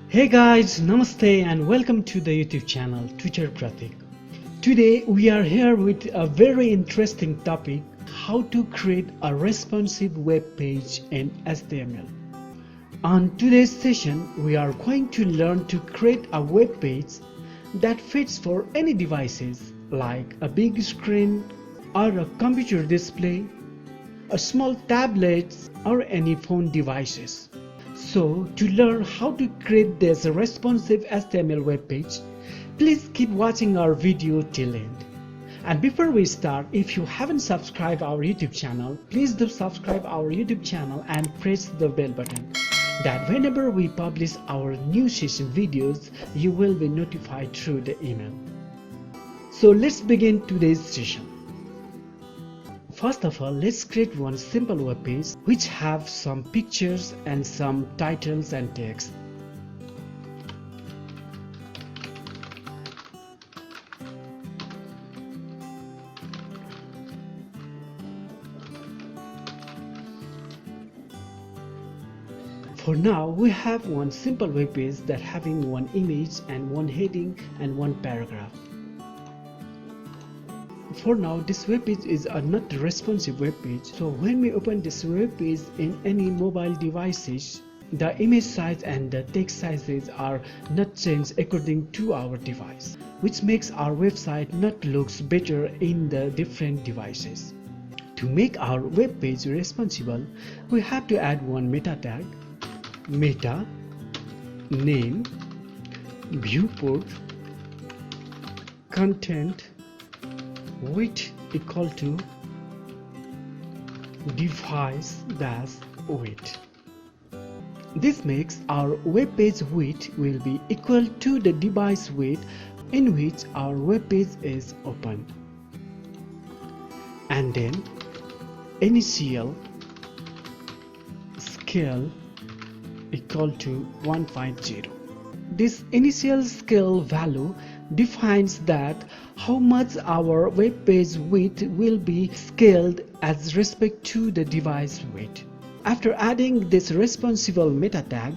Hey guys, namaste and welcome to the YouTube channel Tutor Pratik. Today we are here with a very interesting topic, how to create a responsive web page in HTML. On today's session, we are going to learn to create a web page that fits for any devices like a big screen or a computer display, a small tablet or any phone devices. So, to learn how to create this responsive HTML web page, please keep watching our video till end. And before we start, if you haven't subscribed our YouTube channel, please do subscribe our YouTube channel and press the bell button. That whenever we publish our new session videos, you will be notified through the email. So let's begin today's session. First of all, let's create one simple web page which have some pictures and some titles and text. For now, we have one simple web page that having one image and one heading and one paragraph. For now, this web page is a not responsive web page, so when we open this web page in any mobile devices, the image size and the text sizes are not changed according to our device, which makes our website not looks better in the different devices. To make our web page responsible, we have to add one meta tag, meta, name, viewport, content, width equal to device dash width. This makes our web page width will be equal to the device width in which our web page is open. And then initial scale equal to 150. This initial scale value defines that how much our web page width will be scaled as respect to the device width. After adding this responsible meta tag,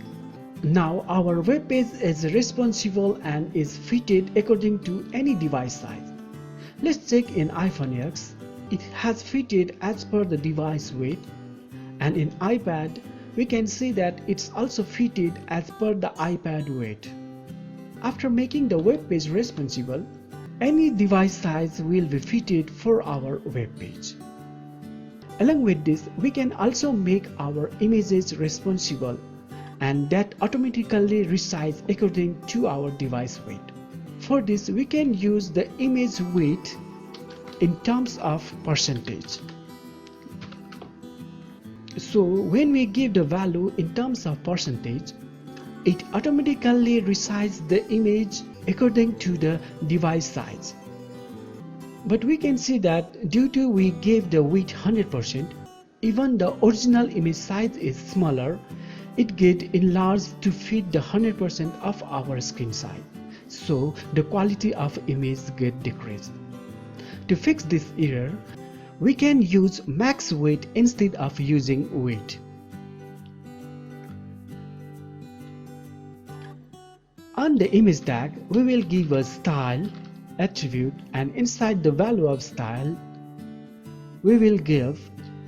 now our web page is responsible and is fitted according to any device size. Let's check in iPhone X, it has fitted as per the device width, and in iPad we can see that it's also fitted as per the iPad width. After making the web page responsible, any device size will be fitted for our web page. Along with this, we can also make our images responsible and that automatically resize according to our device weight. For this, we can use the image weight in terms of percentage. So when we give the value in terms of percentage, it automatically resizes the image according to the device size. But we can see that due to we gave the width 100%, even the original image size is smaller, it get enlarged to fit the 100% of our screen size. So the quality of image get decreased. To fix this error, we can use max width instead of using width. On the image tag, we will give a style attribute, and inside the value of style, we will give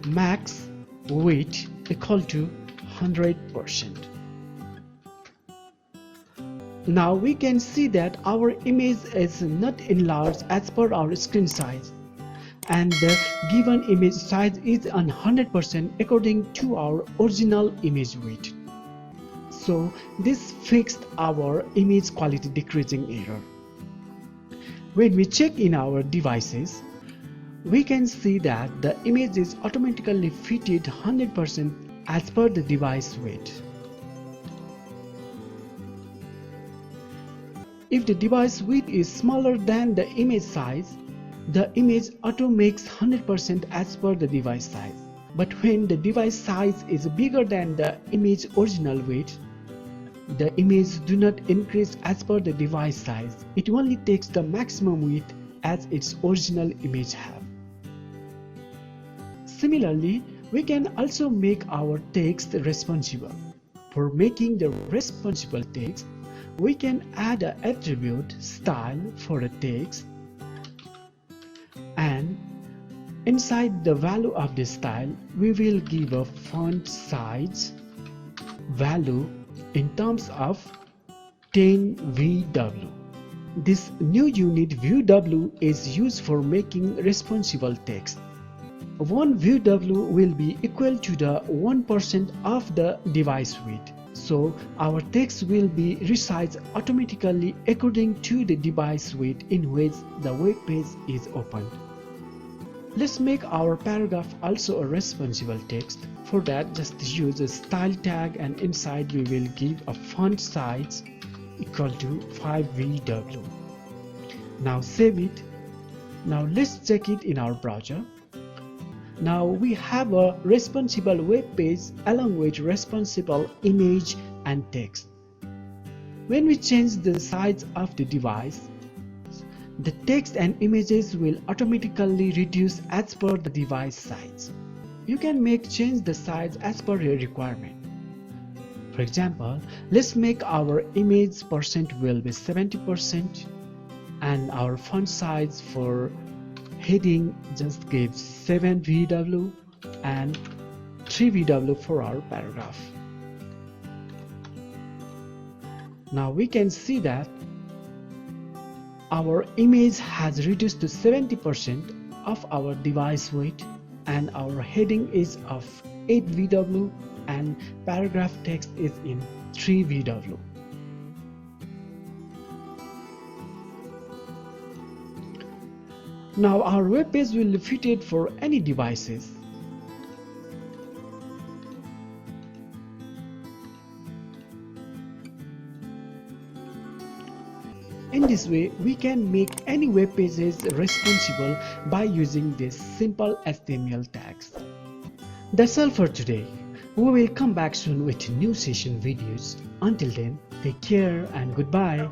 max width equal to 100%. Now we can see that our image is not enlarged as per our screen size, and the given image size is 100% according to our original image width. So this fixed our image quality decreasing error. When we check in our devices, we can see that the image is automatically fitted 100% as per the device weight. If the device width is smaller than the image size, the image auto makes 100% as per the device size. But when the device size is bigger than the image original weight, the image do not increase as per the device size. It only takes the maximum width as its original image have. Similarly, we can also make our text responsible. For making the responsible text, we can add an attribute style for the text, and inside the value of the style we will give a font size value in terms of 10 VW. This new unit VW is used for making responsible text. 1 VW will be equal to the 1% of the device weight. So our text will be resized automatically according to the device weight in which the web page is opened. Let's make our paragraph also a responsive text. For that, just use a style tag, and inside we will give a font size equal to 5 VW. Now save it. Now let's check it in our browser. Now we have a responsible web page along with responsible image and text. When we change the size of the device, the text and images will automatically reduce as per the device size. You can change the size as per your requirement. For example, let's make our image percent will be 70% and our font size for heading just give 7 VW and 3 VW for our paragraph. Now we can see that our image has reduced to 70% of our device weight, and our heading is of 8 VW and paragraph text is in 3 VW. Now our web page will be fitted for any devices. In this way, we can make any web pages responsible by using these simple HTML tags. That's all for today. We will come back soon with new session videos. Until then, take care and goodbye.